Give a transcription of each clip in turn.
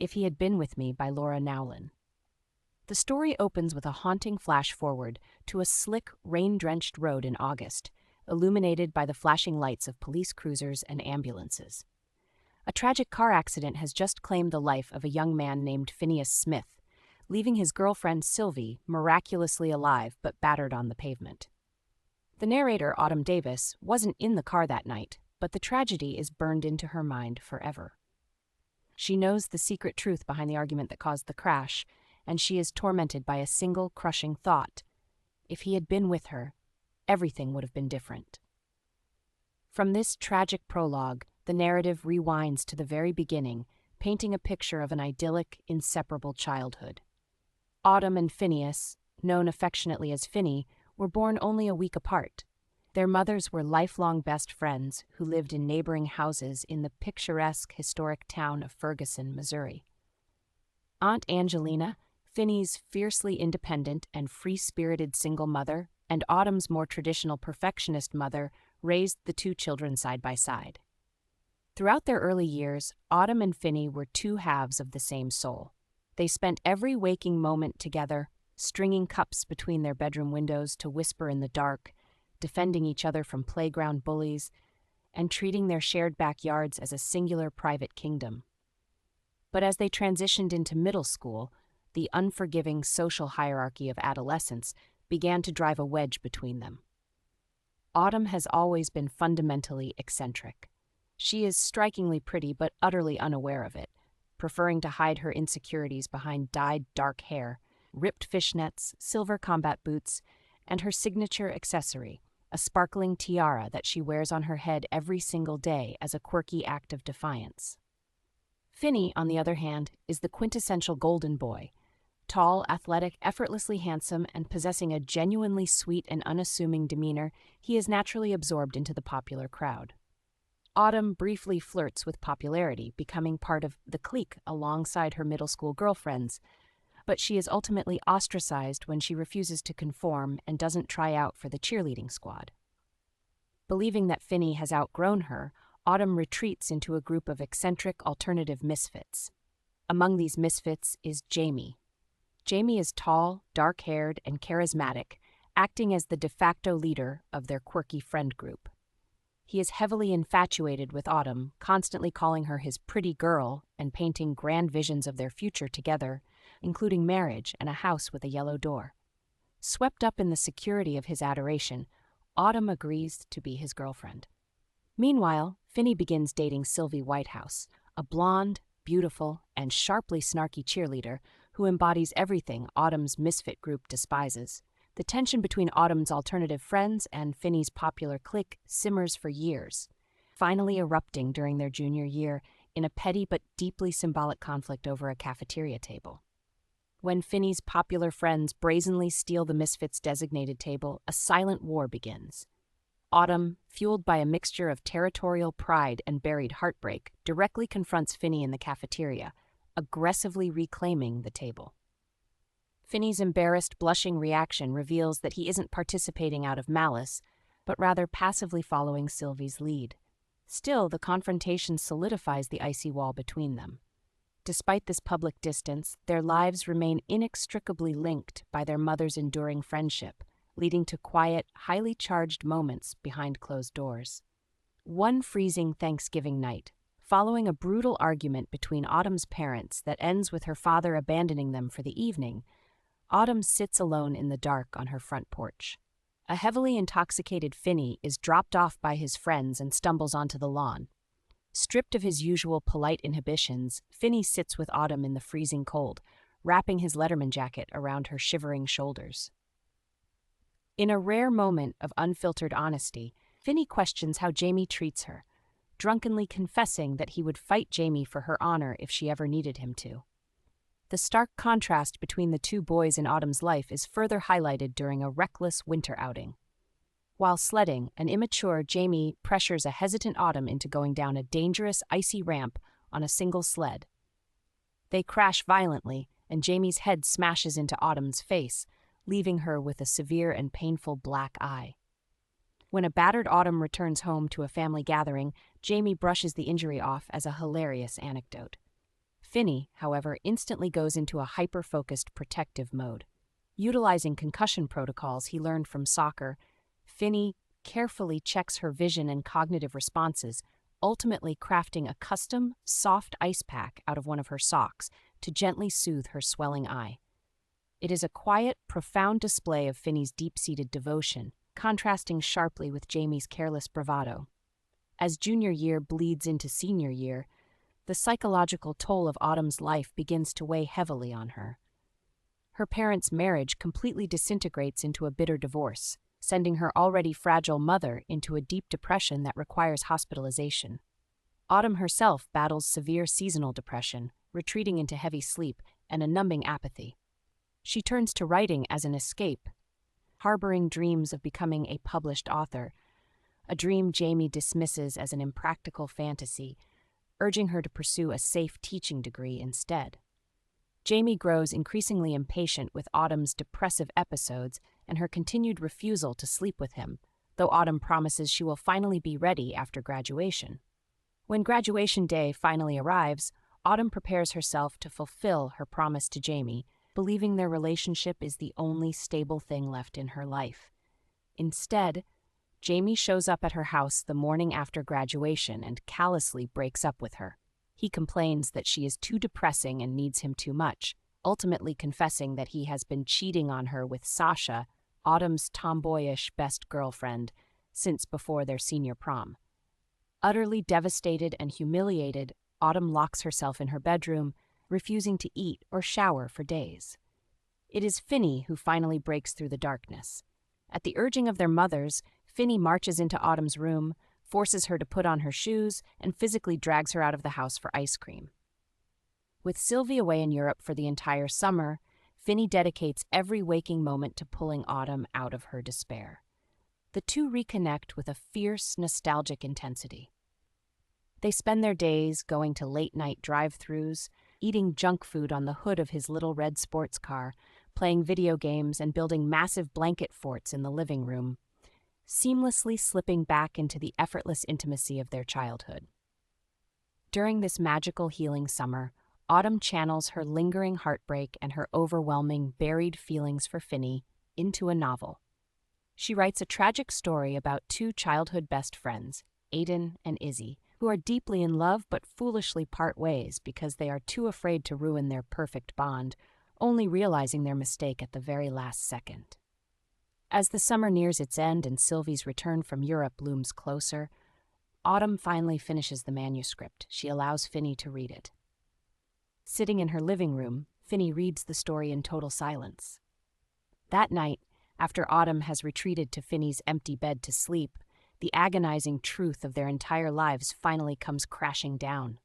If He Had Been With Me by Laura Nowlin. The story opens with a haunting flash forward to a slick, rain-drenched road in August, illuminated by the flashing lights of police cruisers and ambulances. A tragic car accident has just claimed the life of a young man named Phineas Smith, leaving his girlfriend Sylvie miraculously alive but battered on the pavement. The narrator, Autumn Davis, wasn't in the car that night, but the tragedy is burned into her mind forever. She knows the secret truth behind the argument that caused the crash, and she is tormented by a single crushing thought. If he had been with her, everything would have been different. From this tragic prologue, the narrative rewinds to the very beginning, painting a picture of an idyllic, inseparable childhood. Autumn and Phineas, known affectionately as Finny, were born only a week apart. Their mothers were lifelong best friends who lived in neighboring houses in the picturesque historic town of Ferguson, Missouri. Aunt Angelina, Finny's fiercely independent and free-spirited single mother, and Autumn's more traditional perfectionist mother raised the two children side by side. Throughout their early years, Autumn and Finny were two halves of the same soul. They spent every waking moment together, stringing cups between their bedroom windows to whisper in the dark, defending each other from playground bullies, and treating their shared backyards as a singular private kingdom. But as they transitioned into middle school, the unforgiving social hierarchy of adolescence began to drive a wedge between them. Autumn has always been fundamentally eccentric. She is strikingly pretty but utterly unaware of it, preferring to hide her insecurities behind dyed dark hair, ripped fishnets, silver combat boots, and her signature accessory, a sparkling tiara that she wears on her head every single day as a quirky act of defiance. Finny, on the other hand, is the quintessential golden boy. Tall, athletic, effortlessly handsome, and possessing a genuinely sweet and unassuming demeanor, he is naturally absorbed into the popular crowd. Autumn briefly flirts with popularity, becoming part of the clique alongside her middle school girlfriends, but she is ultimately ostracized when she refuses to conform and doesn't try out for the cheerleading squad. Believing that Finny has outgrown her, Autumn retreats into a group of eccentric alternative misfits. Among these misfits is Jamie. Jamie is tall, dark-haired, and charismatic, acting as the de facto leader of their quirky friend group. He is heavily infatuated with Autumn, constantly calling her his pretty girl and painting grand visions of their future together, including marriage and a house with a yellow door. Swept up in the security of his adoration, Autumn agrees to be his girlfriend. Meanwhile, Finny begins dating Sylvie Whitehouse, a blonde, beautiful, and sharply snarky cheerleader who embodies everything Autumn's misfit group despises. The tension between Autumn's alternative friends and Finny's popular clique simmers for years, finally erupting during their junior year in a petty but deeply symbolic conflict over a cafeteria table. When Finny's popular friends brazenly steal the misfits' designated table, a silent war begins. Autumn, fueled by a mixture of territorial pride and buried heartbreak, directly confronts Finny in the cafeteria, aggressively reclaiming the table. Finny's embarrassed, blushing reaction reveals that he isn't participating out of malice, but rather passively following Sylvie's lead. Still, the confrontation solidifies the icy wall between them. Despite this public distance, their lives remain inextricably linked by their mother's enduring friendship, leading to quiet, highly charged moments behind closed doors. One freezing Thanksgiving night, following a brutal argument between Autumn's parents that ends with her father abandoning them for the evening, Autumn sits alone in the dark on her front porch. A heavily intoxicated Finny is dropped off by his friends and stumbles onto the lawn. Stripped of his usual polite inhibitions, Finny sits with Autumn in the freezing cold, wrapping his Letterman jacket around her shivering shoulders. In a rare moment of unfiltered honesty, Finny questions how Jamie treats her, drunkenly confessing that he would fight Jamie for her honor if she ever needed him to. The stark contrast between the two boys in Autumn's life is further highlighted during a reckless winter outing. While sledding, an immature Jamie pressures a hesitant Autumn into going down a dangerous, icy ramp on a single sled. They crash violently, and Jamie's head smashes into Autumn's face, leaving her with a severe and painful black eye. When a battered Autumn returns home to a family gathering, Jamie brushes the injury off as a hilarious anecdote. Finny, however, instantly goes into a hyper-focused protective mode. Utilizing concussion protocols he learned from soccer, Finny carefully checks her vision and cognitive responses, ultimately crafting a custom, soft ice pack out of one of her socks to gently soothe her swelling eye. It is a quiet, profound display of Finny's deep-seated devotion, contrasting sharply with Jamie's careless bravado. As junior year bleeds into senior year, the psychological toll of Autumn's life begins to weigh heavily on her. Her parents' marriage completely disintegrates into a bitter divorce, sending her already fragile mother into a deep depression that requires hospitalization. Autumn herself battles severe seasonal depression, retreating into heavy sleep and a numbing apathy. She turns to writing as an escape, harboring dreams of becoming a published author, a dream Jamie dismisses as an impractical fantasy, urging her to pursue a safe teaching degree instead. Jamie grows increasingly impatient with Autumn's depressive episodes and her continued refusal to sleep with him, though Autumn promises she will finally be ready after graduation. When graduation day finally arrives, Autumn prepares herself to fulfill her promise to Jamie, believing their relationship is the only stable thing left in her life. Instead, Jamie shows up at her house the morning after graduation and callously breaks up with her. He complains that she is too depressing and needs him too much, ultimately confessing that he has been cheating on her with Sasha, Autumn's tomboyish best girlfriend, since before their senior prom. Utterly devastated and humiliated, Autumn locks herself in her bedroom, refusing to eat or shower for days. It is Finny who finally breaks through the darkness. At the urging of their mothers, Finny marches into Autumn's room, forces her to put on her shoes, and physically drags her out of the house for ice cream. With Sylvie away in Europe for the entire summer, Finny dedicates every waking moment to pulling Autumn out of her despair. The two reconnect with a fierce, nostalgic intensity. They spend their days going to late-night drive-thrus, eating junk food on the hood of his little red sports car, playing video games, and building massive blanket forts in the living room, seamlessly slipping back into the effortless intimacy of their childhood. During this magical healing summer, Autumn channels her lingering heartbreak and her overwhelming, buried feelings for Finny into a novel. She writes a tragic story about two childhood best friends, Aiden and Izzy, who are deeply in love but foolishly part ways because they are too afraid to ruin their perfect bond, only realizing their mistake at the very last second. As the summer nears its end and Sylvie's return from Europe looms closer, Autumn finally finishes the manuscript. She allows Finny to read it. Sitting in her living room, Finny reads the story in total silence. That night, after Autumn has retreated to Finny's empty bed to sleep, the agonizing truth of their entire lives finally comes crashing down.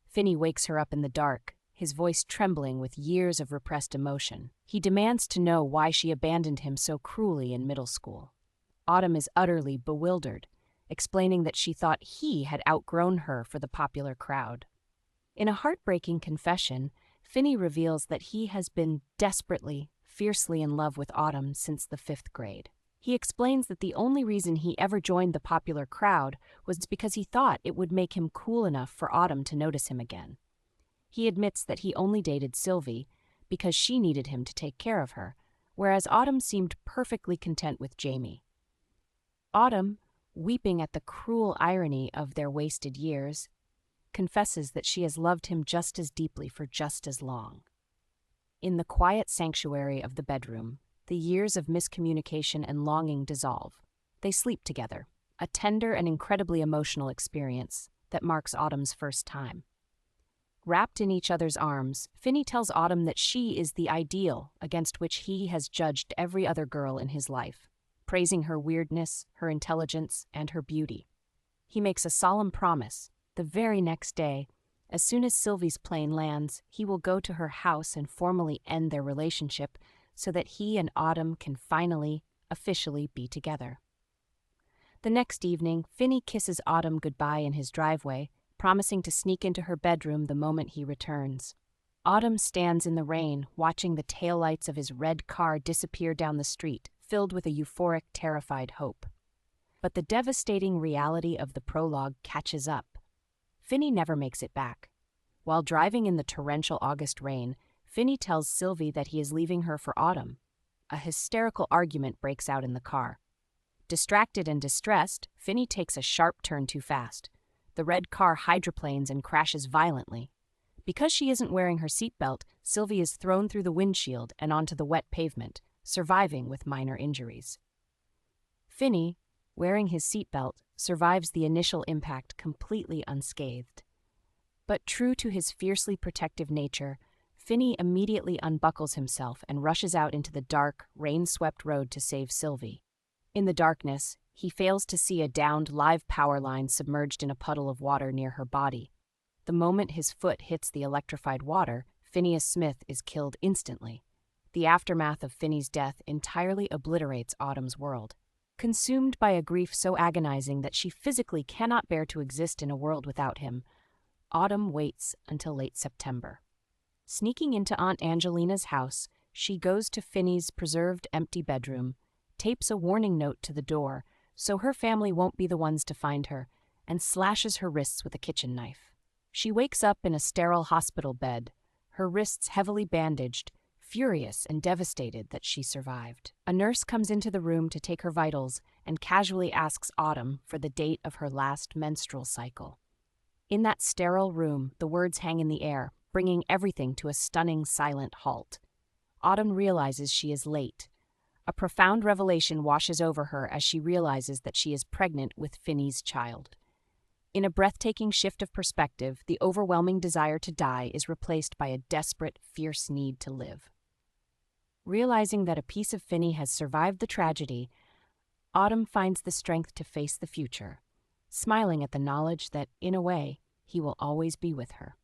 Finny wakes her up in the dark, his voice trembling with years of repressed emotion. He demands to know why she abandoned him so cruelly in middle school. Autumn is utterly bewildered, explaining that she thought he had outgrown her for the popular crowd. In a heartbreaking confession, Finny reveals that he has been desperately, fiercely in love with Autumn since the 5th grade. He explains that the only reason he ever joined the popular crowd was because he thought it would make him cool enough for Autumn to notice him again. He admits that he only dated Sylvie because she needed him to take care of her, whereas Autumn seemed perfectly content with Jamie. Autumn, weeping at the cruel irony of their wasted years, confesses that she has loved him just as deeply for just as long. In the quiet sanctuary of the bedroom, the years of miscommunication and longing dissolve. They sleep together, a tender and incredibly emotional experience that marks Autumn's first time. Wrapped in each other's arms, Finny tells Autumn that she is the ideal against which he has judged every other girl in his life, praising her weirdness, her intelligence, and her beauty. He makes a solemn promise. The very next day, as soon as Sylvie's plane lands, he will go to her house and formally end their relationship so that he and Autumn can finally, officially be together. The next evening, Finny kisses Autumn goodbye in his driveway, promising to sneak into her bedroom the moment he returns. Autumn stands in the rain, watching the taillights of his red car disappear down the street, filled with a euphoric, terrified hope. But the devastating reality of the prologue catches up. Finny never makes it back. While driving in the torrential August rain, Finny tells Sylvie that he is leaving her for Autumn. A hysterical argument breaks out in the car. Distracted and distressed, Finny takes a sharp turn too fast. The red car hydroplanes and crashes violently. Because she isn't wearing her seatbelt, Sylvie is thrown through the windshield and onto the wet pavement, surviving with minor injuries. Finny, wearing his seatbelt, survives the initial impact completely unscathed. But true to his fiercely protective nature, Finny immediately unbuckles himself and rushes out into the dark, rain-swept road to save Sylvie. In the darkness, he fails to see a downed live power line submerged in a puddle of water near her body. The moment his foot hits the electrified water, Phineas Smith is killed instantly. The aftermath of Finny's death entirely obliterates Autumn's world. Consumed by a grief so agonizing that she physically cannot bear to exist in a world without him, Autumn waits until late September. Sneaking into Aunt Angelina's house, she goes to Finny's preserved empty bedroom, tapes a warning note to the door so her family won't be the ones to find her, and slashes her wrists with a kitchen knife. She wakes up in a sterile hospital bed, her wrists heavily bandaged, furious and devastated that she survived. A nurse comes into the room to take her vitals and casually asks Autumn for the date of her last menstrual cycle. In that sterile room, the words hang in the air, bringing everything to a stunning, silent halt. Autumn realizes she is late. A profound revelation washes over her as she realizes that she is pregnant with Finny's child. In a breathtaking shift of perspective, the overwhelming desire to die is replaced by a desperate, fierce need to live. Realizing that a piece of Finny has survived the tragedy, Autumn finds the strength to face the future, smiling at the knowledge that, in a way, he will always be with her.